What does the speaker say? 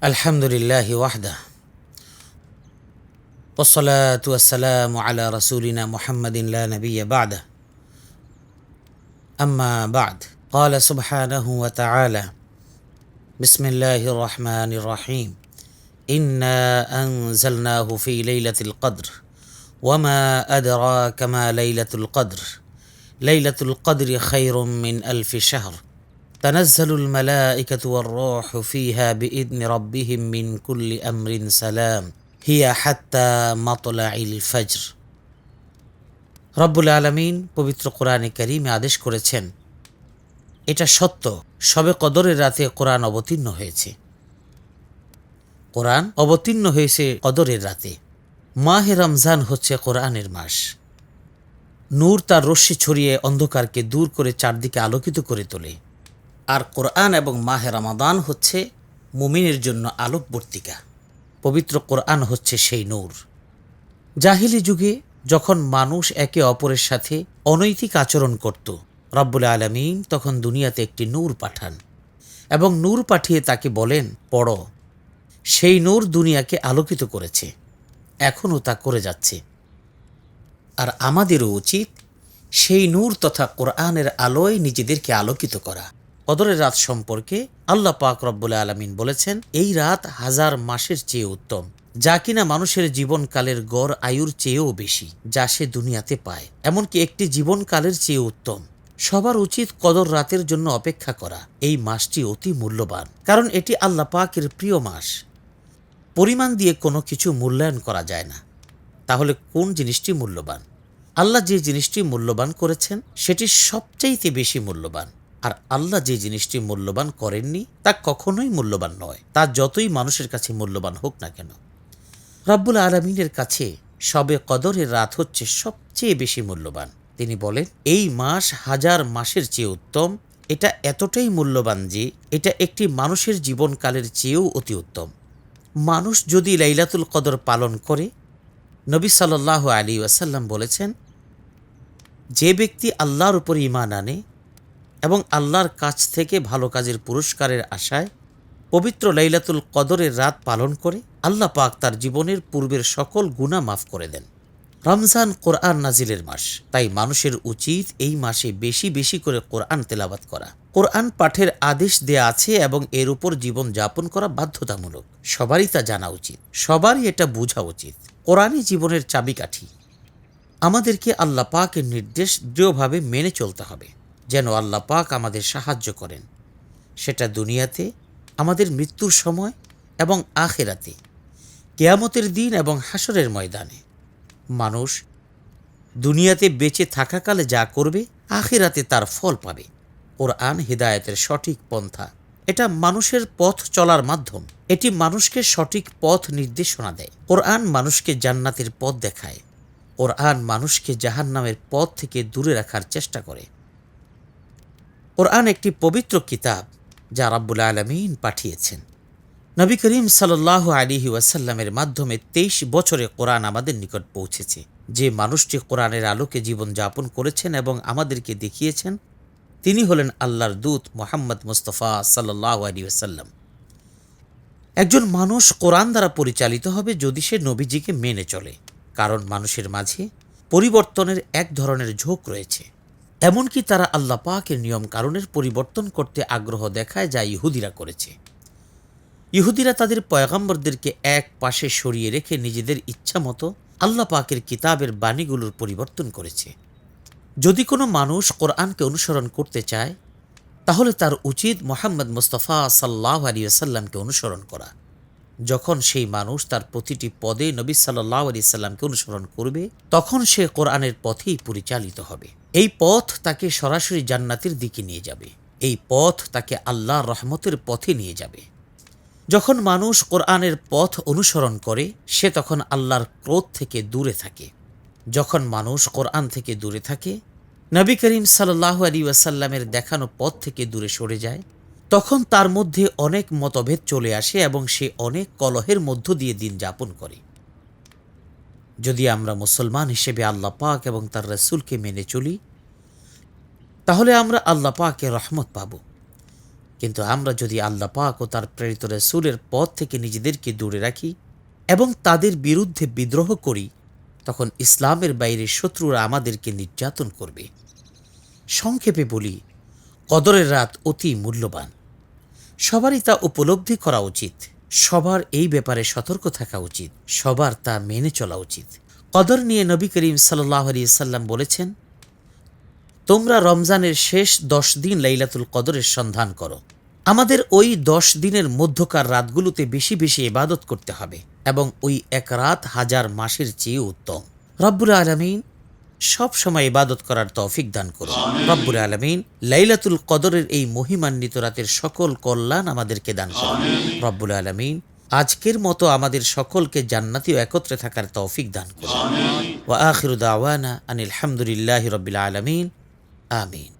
আলহামদুলিল্লাহি ওয়াহদা ওয়াসসালাতু ওয়াসসালামু আলা রাসূলিনা মুহাম্মাদিন লা নাবিয়্যা বা'দা আম্মা বা'দ ক্বালা সুবহানাহু ওয়া তাআলা বিসমিল্লাহির রহমানির রহিম ইন্না আনজালনাহু ফি লাইলাতিল কদর ওয়া মা আদরাকা মা লাইলাতুল কদর লাইলাতুল কদরি খায়রুম মিন আলফি শাহর তানাজ্জালুল মালাইকাতু ওয়ার রূহু ফিহা বিইذনি রাব্বিহিম মিন কুল্লি আমরিন সালাম হিয়া হাত্তা মাতলাইল ফজর। রব্বুল আলামিন পবিত্র কোরআনে কারীমে আদেশ করেছেন, এটা সত্য শবে কদরের রাতে কোরআন অবতীর্ণ হয়েছে। কোরআন অবতীর্ণ হয়েছে কদরের রাতে। মাহে রমজান হচ্ছে কোরআনের মাস। নূর তার রশ্মি ছড়িয়ে অন্ধকারকে দূর করে চারদিকে আলোকিত করে তোলে। আর কোরআন এবং মাহে রমাদান হচ্ছে মুমিনের জন্য আলোকবর্তিকা। পবিত্র কোরআন হচ্ছে সেই নূর। জাহিলি যুগে যখন মানুষ একে অপরের সাথে অনৈতিক আচরণ করত, রব্বুল আলামিন তখন দুনিয়াতে একটি নূর পাঠান এবং নূর পাঠিয়ে তাকে বলেন, পড়ো। সেই নূর দুনিয়াকে আলোকিত করেছে, এখনও তা করে যাচ্ছে। আর আমাদেরও উচিত সেই নূর তথা কোরআনের আলোয় নিজেদেরকে আলোকিত করা। কদরের রাত সম্পর্কে আল্লাহ পাক রব্বুল আলামিন বলেছেন, এই রাত 1000 মাসের চেয়ে উত্তম, যা কিনা মানুষের জীবনকালের গড় আয়ুর চেয়েও বেশি যা সে দুনিয়াতে পায়, এমনকি একটি জীবনকালের চেয়ে উত্তম। সবার উচিত কদর রাতের জন্য অপেক্ষা করা। এই মাসটি অতি মূল্যবান, কারণ এটি আল্লাহ পাকের প্রিয় মাস। পরিমাণ দিয়ে কোনো কিছু মূল্যায়ন করা যায় না। তাহলে কোন জিনিসটি মূল্যবান? আল্লাহ যে জিনিসটি মূল্যবান করেছেন সেটি সবচাইতে বেশি মূল্যবান। আর আল্লাহ যে জিনিসটি মূল্যবান করেননি তা কখনোই মূল্যবান নয়, তা যতই মানুষের কাছে মূল্যবান হোক না কেন। রব্বুল আলামিনের কাছে শবে কদরের রাত হচ্ছে সবচেয়ে বেশি মূল্যবান। তিনি বলেন, এই মাস 1000 মাসের চেয়ে উত্তম। এটা এতটাই মূল্যবান যে এটা একটি মানুষের জীবনকালের চেয়েও অতি উত্তম। মানুষ যদি লাইলাতুল কদর পালন করে, নবী সাল্লাল্লাহু আলাইহি ওয়াসাল্লাম বলেছেন, যে ব্যক্তি আল্লাহর উপর ঈমান আনে এবং আল্লাহর কাছ থেকে ভালো কাজের পুরস্কারের আশায় পবিত্র লাইলাতুল কদরের রাত পালন করে, আল্লাহ পাক তার জীবনের পূর্বের সকল গুনাহ মাফ করে দেন। রমজান কোরআন নাজিলের মাস, তাই মানুষের উচিত এই মাসে বেশি বেশি করে কোরআন তেলাওয়াত করা। কোরআন পাঠের আদেশ দেয়া আছে এবং এর উপর জীবন যাপন করা বাধ্যতামূলক। সবারই তা জানা উচিত, সবারই এটা বোঝা উচিত। কোরআনই জীবনের চাবিকাঠি। আমাদেরকে আল্লাহ পাকের নির্দেশ দৃঢ়ভাবে মেনে চলতে হবে, যেন আল্লাহ পাক আমাদের সাহায্য করেন, সেটা দুনিয়াতে, আমাদের মৃত্যুর সময় এবং আখিরাতে, কিয়ামতের দিন এবং হাসরের ময়দানে। মানুষ দুনিয়াতে বেঁচে থাকাকালে যা করবে, আখিরাতে তার ফল পাবে। কোরআন হিদায়াতের সঠিক পন্থা। এটা মানুষের পথ চলার মাধ্যম। এটি মানুষকে সঠিক পথ নির্দেশনা দেয়। কোরআন মানুষকে জান্নাতের পথ দেখায়। কোরআন মানুষকে জাহান্নামের পথ থেকে দূরে রাখার চেষ্টা করে। কোরআন একটি পবিত্র কিতাব যা রব্বুল আলামিন পাঠিয়েছেন। নবী করিম সাল্লাল্লাহু আলাইহি ওয়াসাল্লামের মাধ্যমে 23 বছরে কোরআন আমাদের নিকট পৌঁছেছে। যে মানুষটি কোরআনের আলোকে জীবন যাপন করেছেন এবং আমাদেরকে দেখিয়েছেন, তিনি হলেন আল্লাহর দূত মুহাম্মদ মুস্তাফা সাল্লাল্লাহু আলাইহি ওয়াসাল্লাম। একজন মানুষ কোরআন দ্বারা পরিচালিত হবে যদি সে নবীজিকে মেনে চলে, কারণ মানুষের মাঝে পরিবর্তনের এক ধরনের ঝোঁক রয়েছে। এমনকি তারা আল্লাহ পাকের নিয়ম কানুনের পরিবর্তন করতে আগ্রহ দেখায়, যা ইহুদিরা করেছে। ইহুদিরা তাদের পয়গম্বরদেরকে এক পাশে সরিয়ে রেখে নিজেদের ইচ্ছা মতো আল্লাহ পাকের কিতাবের বাণীগুলোর পরিবর্তন করেছে। যদি কোনো মানুষ কোরআনকে অনুসরণ করতে চায়, তাহলে তার উচিত মুহাম্মদ মুস্তাফা সাল্লাল্লাহু আলাইহি ওয়াসাল্লামকে অনুসরণ করা। যখন সেই মানুষ তার প্রতিটি পদে নবী সাল্লাল্লাহু আলাইহি ওয়াসাল্লামকে অনুসরণ করবে, তখন সে কোরআনের পথেই পরিচালিত হবে। এই পথ তাকে সরাসরি জান্নাতের দিকে নিয়ে যাবে। এই পথ তাকে আল্লাহর রহমতের পথে নিয়ে যাবে। যখন মানুষ কোরআনের পথ অনুসরণ করে, সে তখন আল্লাহর ক্রোধ থেকে দূরে থাকে। যখন মানুষ কোরআন থেকে দূরে থাকে, নবী করিম সাল্লাল্লাহু আলাইহি ওয়াসাল্লামের দেখানো পথ থেকে দূরে সরে যায়, তখন তার মধ্যে অনেক মতভেদ চলে আসে এবং সে অনেক কলহের মধ্য দিয়ে দিন যাপন করে। যদি আমরা মুসলমান হিসেবে আল্লাহ পাক এবং তার রাসূলকে মেনে চলি, তাহলে আমরা আল্লাহ পাকের রহমত পাব। কিন্তু আমরা যদি আল্লাহ পাক ও তার প্রেরিত রাসূলের পথ থেকে নিজেদেরকে দূরে রাখি এবং তাদের বিরুদ্ধে বিদ্রোহ করি, তখন ইসলামের বাইরে শত্রুরা আমাদেরকে নির্যাতন করবে। সংক্ষেপে বলি, কদরের রাত অতি মূল্যবান। সবারই তা উপলব্ধি করা উচিত। সবার এই ব্যাপারে সতর্ক থাকা উচিত। সবার তা মেনে চলা উচিত। কদর নিয়ে নবী করিম সাল্লাল্লাহু আলাইহি সাল্লাম বলেছেন, তোমরা রমজানের শেষ 10 দিন লাইলাতুল কদরের সন্ধান করো। আমাদের ওই 10 দিনের মধ্যকার রাতগুলোতে বেশি বেশি ইবাদত করতে হবে এবং ওই এক রাত 1000 মাসের চেয়ে উত্তম। রব্বুল আলামিন সব সময় ইবাদত করার তৌফিক দান করুন। রব্বুল আলামিন লাইলাতুল কদরের এই মহিমান্বিত রাতের সকল কল্যাণ আমাদেরকে দান করুন। রব্বুল আলামিন আজকের মতো আমাদের সকলকে জান্নাতি ও একত্রে থাকার তৌফিক দান করুন। ওয়া আখিরু দাওয়ানা আনিল হামদুলিল্লাহি রাব্বিল আলামিন। আমিন।